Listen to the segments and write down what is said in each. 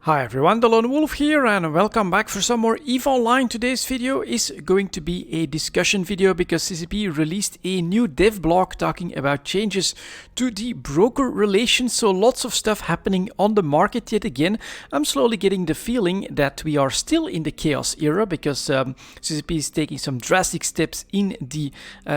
Hi everyone, delonewolf here and welcome back for some more EVE Online. Today's video is going to be a discussion video because CCP released a new dev blog talking about changes to the broker relations. So lots of stuff happening on the market yet again. I'm slowly getting the feeling that we are still in the chaos era because CCP is taking some drastic steps in the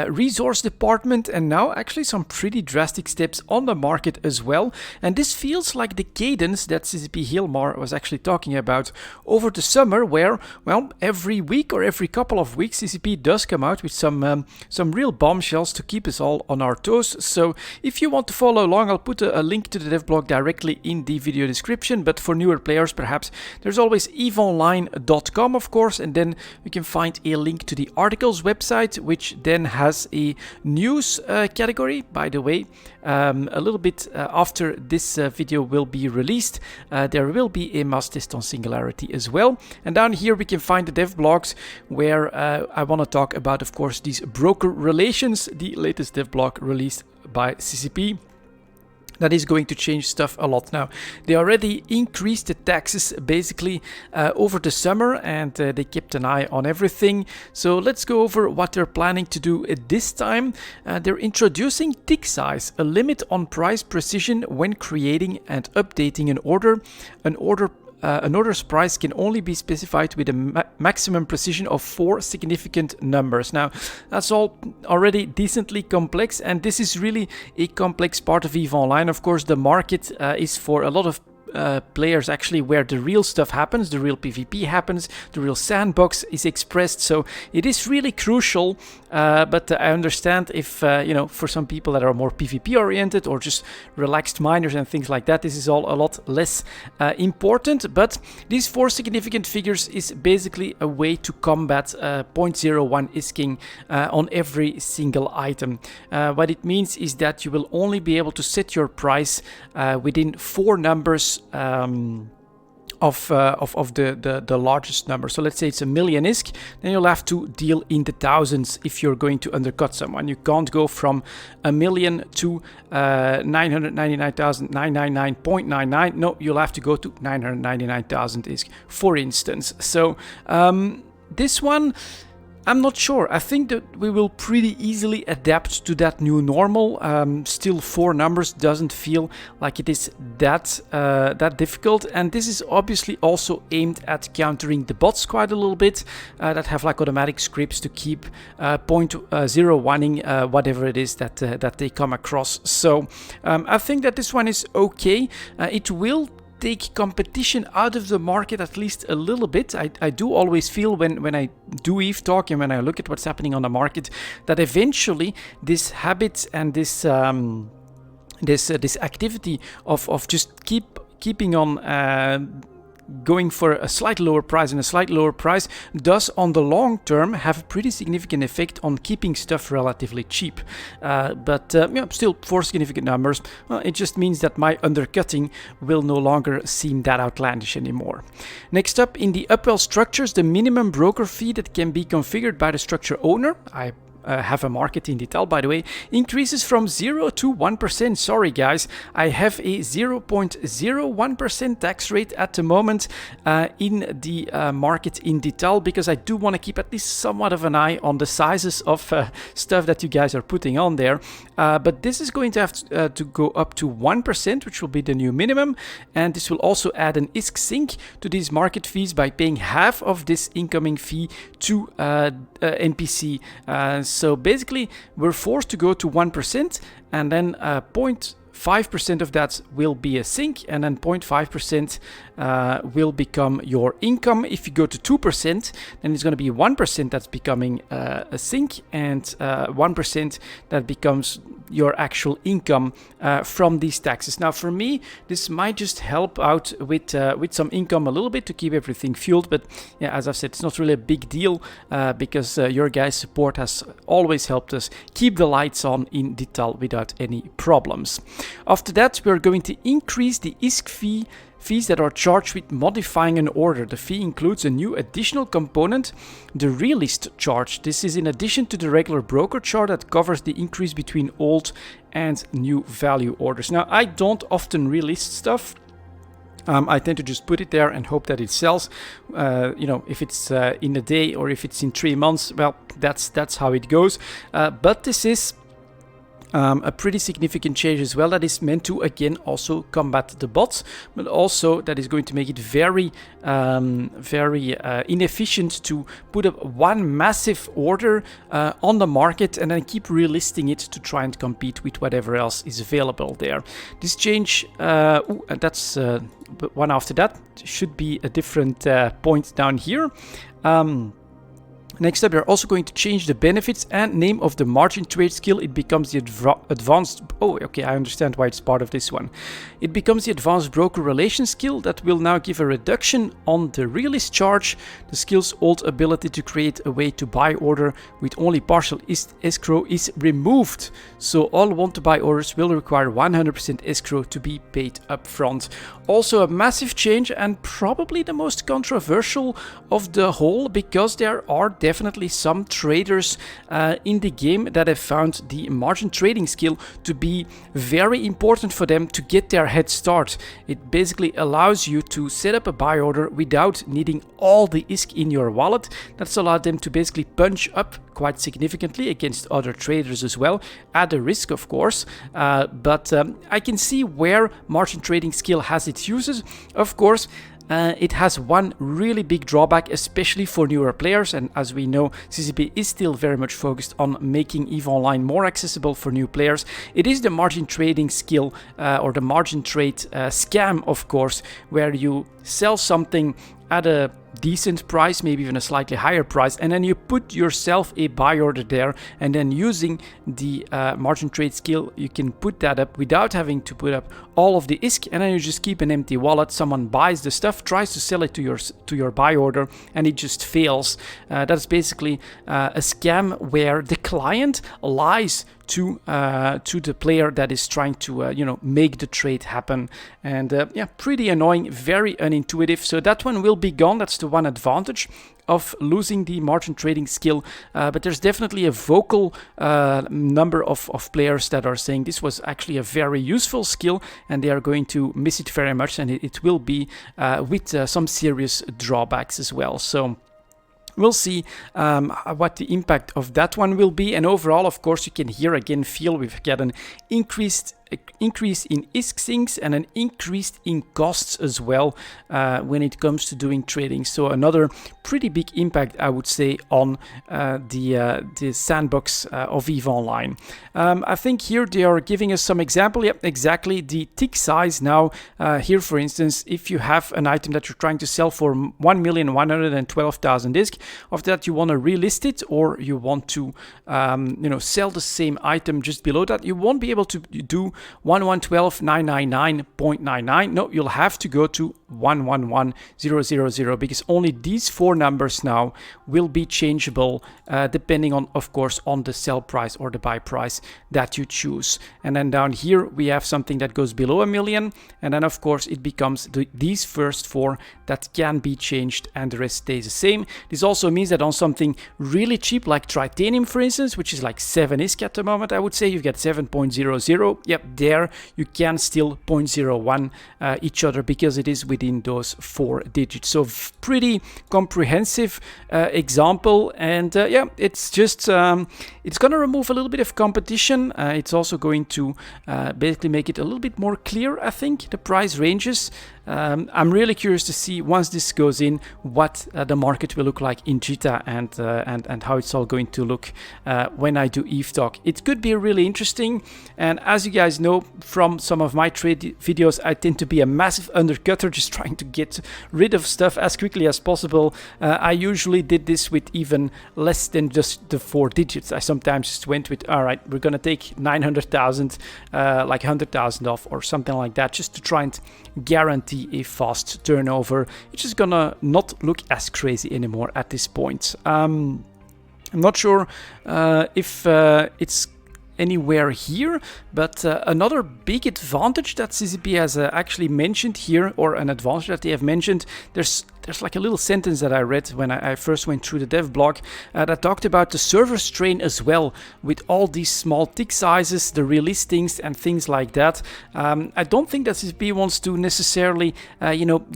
resource department and now actually some pretty drastic steps on the market as well. And this feels like the cadence that CCP Hilmar was actually talking about over the summer, where, well, every week or every couple of weeks CCP does come out with some real bombshells to keep us all on our toes. So if you want to follow along, I'll put a link to the dev blog directly in the video description, but for newer players perhaps there's always eveonline.com, of course, and then you can find a link to the articles website, which then has a news category. By the way, a little bit after this video will be released, there will be a must test on Singularity as well. And down here we can find the dev blogs where I want to talk about, of course, these broker relations, the latest dev blog released by CCP. That is going to change stuff a lot now. They already increased the taxes basically over the summer, and they kept an eye on everything. So let's go over what they're planning to do this time. They're introducing tick size, a limit on price precision when creating and updating an order. An order's price can only be specified with a maximum precision of 4 significant numbers. Now, that's all already decently complex, and this is really a complex part of EVE Online. Of course, the market is for a lot of players actually where the real stuff happens, the real PvP happens, the real sandbox is expressed. So it is really crucial, but I understand if, for some people that are more PvP oriented or just relaxed miners and things like that, this is all a lot less important. But these 4 significant figures is basically a way to combat 0.01 isking on every single item. What it means is that you will only be able to set your price within 4 numbers of the largest number. So let's say it's 1 million ISK, then you'll have to deal in the thousands if you're going to undercut someone. You can't go from 1 million to 999,999.99. No, you'll have to go to 999,000 ISK, for instance. So this one, I'm not sure. I think that we will pretty easily adapt to that new normal. Still, 4 numbers doesn't feel like it is that difficult, and this is obviously also aimed at countering the bots quite a little bit that have like automatic scripts to keep 0.01ing whatever it is that they come across. So I think that this one is okay. It will take competition out of the market at least a little bit. I do always feel when I do EVE talk and when I look at what's happening on the market that eventually this habit and this activity of just keeping on going for a slightly lower price and a slightly lower price does on the long term have a pretty significant effect on keeping stuff relatively cheap. But still 4 significant numbers. It just means that my undercutting will no longer seem that outlandish anymore. Next up, in the Upwell structures, the minimum broker fee that can be configured by the structure owner, I have a market in detail, by the way, increases from 0 to 1%. Sorry guys, I have a 0.01% tax rate at the moment in the market in detail, because I do want to keep at least somewhat of an eye on the sizes of stuff that you guys are putting on there. But this is going to have to go up to 1%, which will be the new minimum, and this will also add an ISK sink to these market fees by paying half of this incoming fee to NPC. So basically, we're forced to go to 1%, and then 0.5% of that will be a sink, and then 0.5% will become your income. If you go to 2%, then it's going to be 1% that's becoming a sink, and 1% that becomes your actual income from these taxes. Now, for me, this might just help out with some income a little bit to keep everything fueled. But yeah, as I've said, it's not really a big deal because your guys' support has always helped us keep the lights on in detail without any problems. After that, we're going to increase the ISK fees that are charged with modifying an order. The fee includes a new additional component, the relist charge. This is in addition to the regular broker charge that covers the increase between old and new value orders. Now, I don't often relist stuff, I tend to just put it there and hope that it sells. You know, if it's in a day or if it's in 3 months, well, that's how it goes. But this is a pretty significant change as well that is meant to again also combat the bots, but also that is going to make it very inefficient to put up one massive order on the market and then keep relisting it to try and compete with whatever else is available there. This change, that's one after that, should be a different point down here. Next up, they're also going to change the benefits and name of the margin trade skill. It becomes the advanced... Oh, okay, I understand why it's part of this one. It becomes the advanced broker relation skill that will now give a reduction on the realist charge. The skill's old ability to create a way to buy order with only partial escrow is removed. So all want-to-buy orders will require 100% escrow to be paid upfront. Also a massive change and probably the most controversial of the whole, because there are definitely some traders in the game that have found the margin trading skill to be very important for them to get their head start. It basically allows you to set up a buy order without needing all the ISK in your wallet. That's allowed them to basically punch up quite significantly against other traders as well, at a risk of course, but I can see where margin trading skill has its uses. Of course, it has one really big drawback, especially for newer players, and as we know, CCP is still very much focused on making EVE Online more accessible for new players. It is the margin trading skill, or the margin trade scam, of course, where you sell something at a decent price, maybe even a slightly higher price, and then you put yourself a buy order there, and then using the margin trade skill you can put that up without having to put up all of the ISK, and then you just keep an empty wallet. Someone buys the stuff, tries to sell it to your buy order, and it just fails. That's basically a scam where the client lies to the player that is trying to you know, make the trade happen, and yeah, pretty annoying, very unintuitive. So that one will be gone. That's the one advantage of losing the margin trading skill, but there's definitely a vocal number of players that are saying this was actually a very useful skill and they are going to miss it very much, and it will be with some serious drawbacks as well. So we'll see what the impact of that one will be. And overall, of course, you can here again feel we've got an increase in ISK sinks and an increase in costs as well when it comes to doing trading. So another pretty big impact, I would say, on the sandbox of EVE Online. I think here they are giving us some example. Yep, exactly. The tick size now here, for instance, if you have an item that you're trying to sell for 1,112,000 ISK, of that you want to relist it, or you want to you know, sell the same item just below that, you won't be able to do 1,112,999.99. No, you'll have to go to 111,000, because only these four numbers now will be changeable depending on, of course, on the sell price or the buy price that you choose. And then down here we have something that goes below 1 million, and then of course it becomes these first four that can be changed and the rest stays the same. This also means that on something really cheap like Tritanium, for instance, which is like 7 ISK at the moment, I would say you get 7.00. Yep, there you can still 0.01 each other, because it is within those 4 digits. So pretty comprehensive example, and yeah, it's just it's gonna remove a little bit of competition. It's also going to basically make it a little bit more clear, I think, the price ranges. I'm really curious to see, once this goes in, what the market will look like in Jita, and how it's all going to look when I do EVE Talk. It could be really interesting, and as you guys know from some of my trade videos, I tend to be a massive undercutter, just trying to get rid of stuff as quickly as possible. I usually did this with even less than just the 4 digits. I sometimes just went with, all right, we're gonna take 900,000, like 100,000 off or something like that, just to try and guarantee a fast turnover. It's just gonna not look as crazy anymore at this point. I'm not sure if it's anywhere here, but another big advantage that CCP has actually mentioned here, or an advantage that they have mentioned, there's there's like a little sentence that I read when I first went through the dev blog that talked about the server strain as well, with all these small tick sizes, the relistings and things like that. I don't think that CCP wants to necessarily,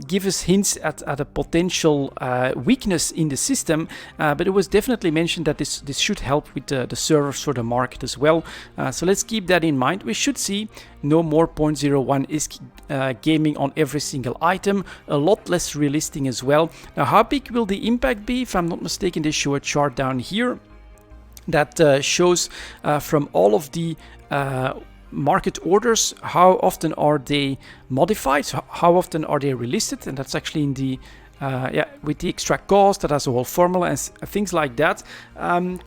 give us hints at a potential weakness in the system, but it was definitely mentioned that this should help with the servers for the market as well. So let's keep that in mind. We should see no more 0.01 ISK gaming on every single item, a lot less relisting as well. Now, how big will the impact be? If I'm not mistaken, they show a chart down here that shows from all of the market orders, how often are they modified, so how often are they relisted, and that's actually in the with the extra cost, that has a whole formula and things like that.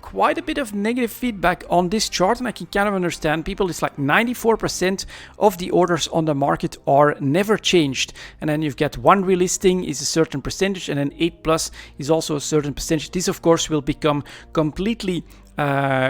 Quite a bit of negative feedback on this chart, and I can kind of understand people. It's like 94% of the orders on the market are never changed, and then you've got one relisting is a certain percentage, and then 8+ is also a certain percentage. This of course will become completely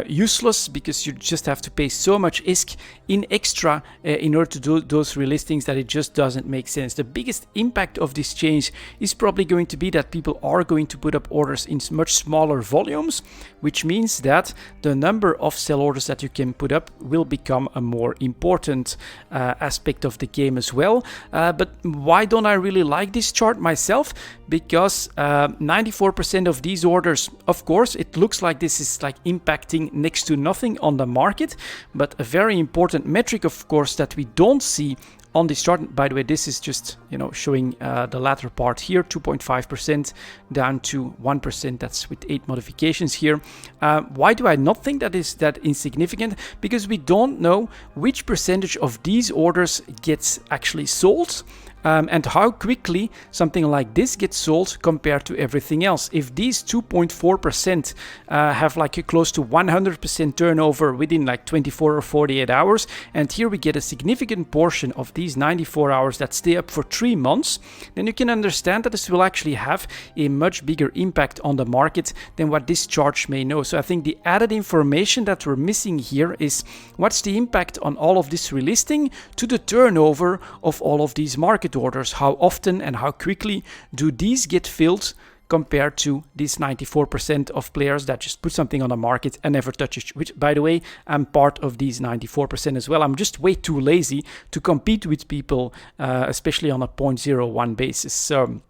useless, because you just have to pay so much ISK in extra in order to do those relistings that it just doesn't make sense. The biggest impact of this change is probably going to be that people are going to put up orders in much smaller volumes, which means that the number of sell orders that you can put up will become a more important aspect of the game as well. But why don't I really like this chart myself? Because 94% of these orders, of course, it looks like this is like impacting next to nothing on the market, but a very important metric, of course, that we don't see on this chart. By the way, this is just showing the latter part here, 2.5% down to 1%. That's with 8 modifications here. Why do I not think that is that insignificant? Because we don't know which percentage of these orders gets actually sold. And how quickly something like this gets sold compared to everything else. If these 2.4% have like a close to 100% turnover within like 24 or 48 hours, and here we get a significant portion of these 94 hours that stay up for 3 months, then you can understand that this will actually have a much bigger impact on the market than what this chart may know. So I think the added information that we're missing here is what's the impact on all of this relisting to the turnover of all of these market orders. How often and how quickly do these get filled compared to these 94% of players that just put something on the market and never touch it, which, by the way, I'm part of these 94% as well. I'm just way too lazy to compete with people, especially on a 0.01 basis. So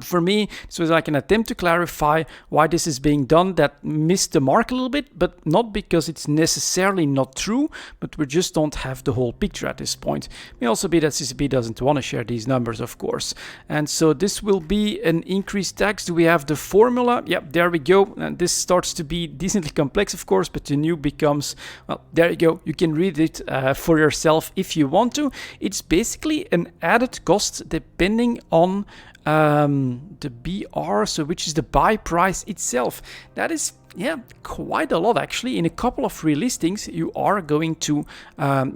for me, this was like an attempt to clarify why this is being done that missed the mark a little bit, but not because it's necessarily not true, but we just don't have the whole picture at this point. It may also be that CCP doesn't want to share these numbers, of course. And so this will be an increased tax. Do we have the formula? Yep, there we go. And this starts to be decently complex, of course, but the new becomes, well, there you go. You can read it for yourself if you want to. It's basically an added cost depending on the BR, so which is the buy price itself. That is quite a lot actually. In a couple of relistings you are going to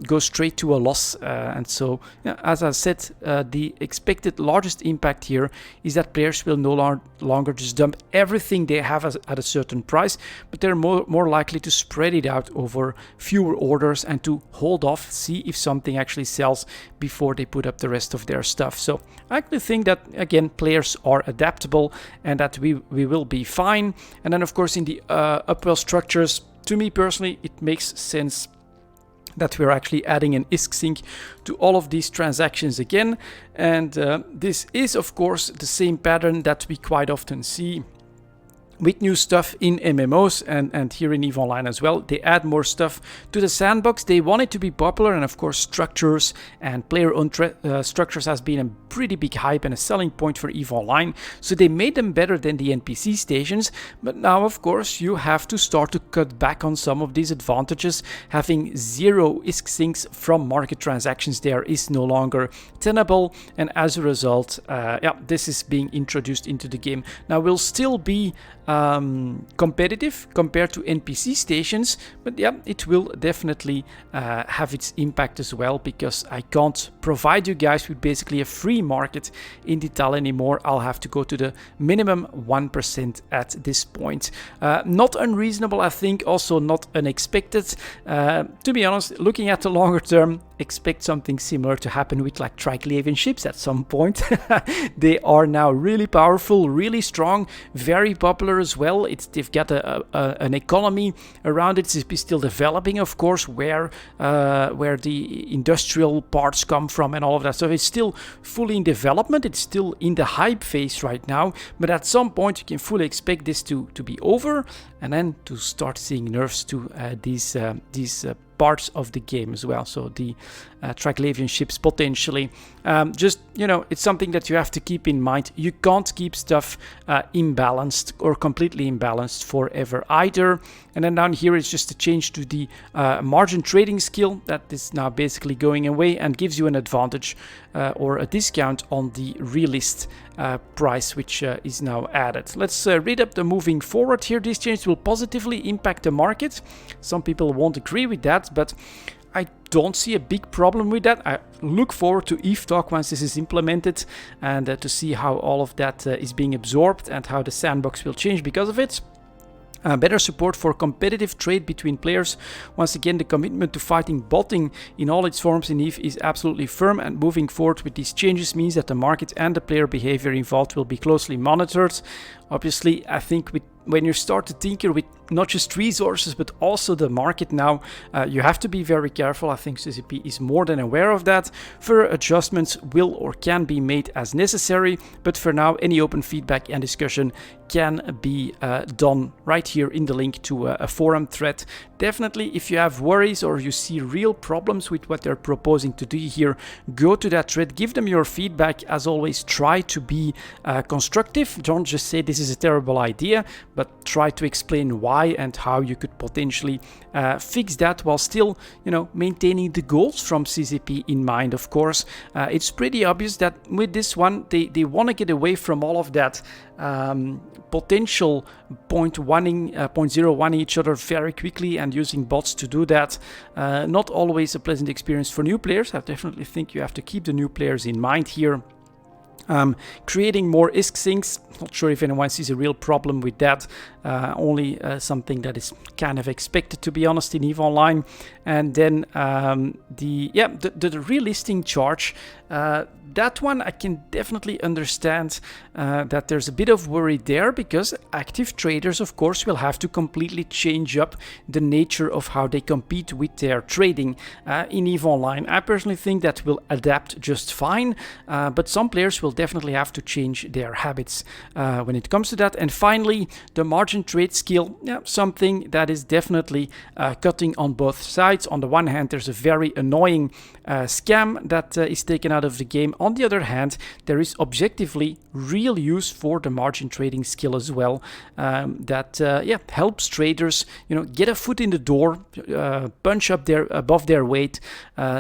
go straight to a loss, and so as I said, the expected largest impact here is that players will no longer just dump everything they have at a certain price, but they're more likely to spread it out over fewer orders and to hold off, see if something actually sells before they put up the rest of their stuff. So I actually think that, again, players are adaptable and that we will be fine. And then of course in the upwell structures, to me personally, it makes sense that we're actually adding an ISK sync to all of these transactions again. And this is of course the same pattern that we quite often see with new stuff in MMOs and here in EVE Online as well. They add more stuff to the sandbox. They want it to be popular, and of course structures and player-owned structures has been a pretty big hype and a selling point for EVE Online. So they made them better than the NPC stations, but now of course you have to start to cut back on some of these advantages. Having 0 ISK syncs from market transactions there is no longer tenable, and as a result, this is being introduced into the game. Now we'll still be competitive compared to NPC stations, but it will definitely have its impact as well, because I can't provide you guys with basically a free market in Detail anymore. I'll have to go to the minimum 1% at this point. Not unreasonable, I think, also not unexpected. To be honest, looking at the longer term, expect something similar to happen with like Triglavian ships at some point. They are now really powerful, really strong, very popular as well. They've got an economy around it. It's still developing, of course, where the industrial parts come from and all of that. So it's still fully in development. It's still in the hype phase right now. But at some point, you can fully expect this to be over, and then to start seeing nerfs to these parts of the game as well. So the Triglavian ships potentially. Just, it's something that you have to keep in mind. You can't keep stuff imbalanced or completely imbalanced forever either. And then down here is just a change to the margin trading skill that is now basically going away and gives you an advantage or a discount on the realist price, which is now added. Let's read up the moving forward here. These changes will positively impact the market. Some people won't agree with that, but I don't see a big problem with that. I look forward to EVE Talk once this is implemented, and to see how all of that is being absorbed and how the sandbox will change because of it. Better support for competitive trade between players. Once again, the commitment to fighting botting in all its forms in EVE is absolutely firm, and moving forward with these changes means that the market and the player behavior involved will be closely monitored. Obviously, I think when you start to tinker with not just resources but also the market now, you have to be very careful. I think CCP is more than aware of that. Further adjustments will or can be made as necessary, but for now any open feedback and discussion can be done right here in the link to a forum thread. Definitely, if you have worries or you see real problems with what they're proposing to do here, go to that thread, give them your feedback. As always, try to be constructive. Don't just say this is a terrible idea, but try to explain why and how you could potentially fix that while still, maintaining the goals from CCP in mind, of course. It's pretty obvious that with this one, they want to get away from all of that potential 0.01 each other very quickly and using bots to do that. Not always a pleasant experience for new players. I definitely think you have to keep the new players in mind here. Creating more ISK sinks, not sure if anyone sees a real problem with that. Only something that is kind of expected, to be honest, in EVE Online. And then the relisting charge, that one I can definitely understand that there's a bit of worry there, because active traders, of course, will have to completely change up the nature of how they compete with their trading in EVE Online. I personally think that will adapt just fine, but some players will definitely have to change their habits when it comes to that. And finally, the margin trade skill, something that is definitely cutting on both sides. On the one hand, there's a very annoying scam that is taken out of the game. On the other hand, there is objectively real use for the margin trading skill as well, that helps traders get a foot in the door, punch up above their weight.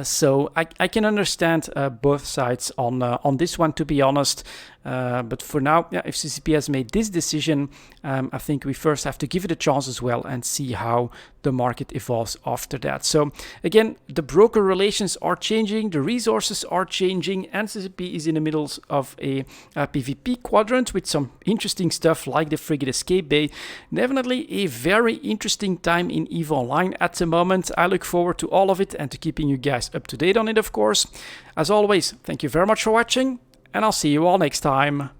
So I can understand both sides on this one, to be honest. But for now, if CCP has made this decision, I think we first have to give it a chance as well and see how the market evolves after that. So again, the broker relations are changing, the resources are changing, and CCP is in the middle of a PvP quadrant with some interesting stuff like the Frigate Escape Bay. Definitely a very interesting time in EVE Online at the moment. I look forward to all of it and to keeping you guys up to date on it, of course. As always, thank you very much for watching, and I'll see you all next time.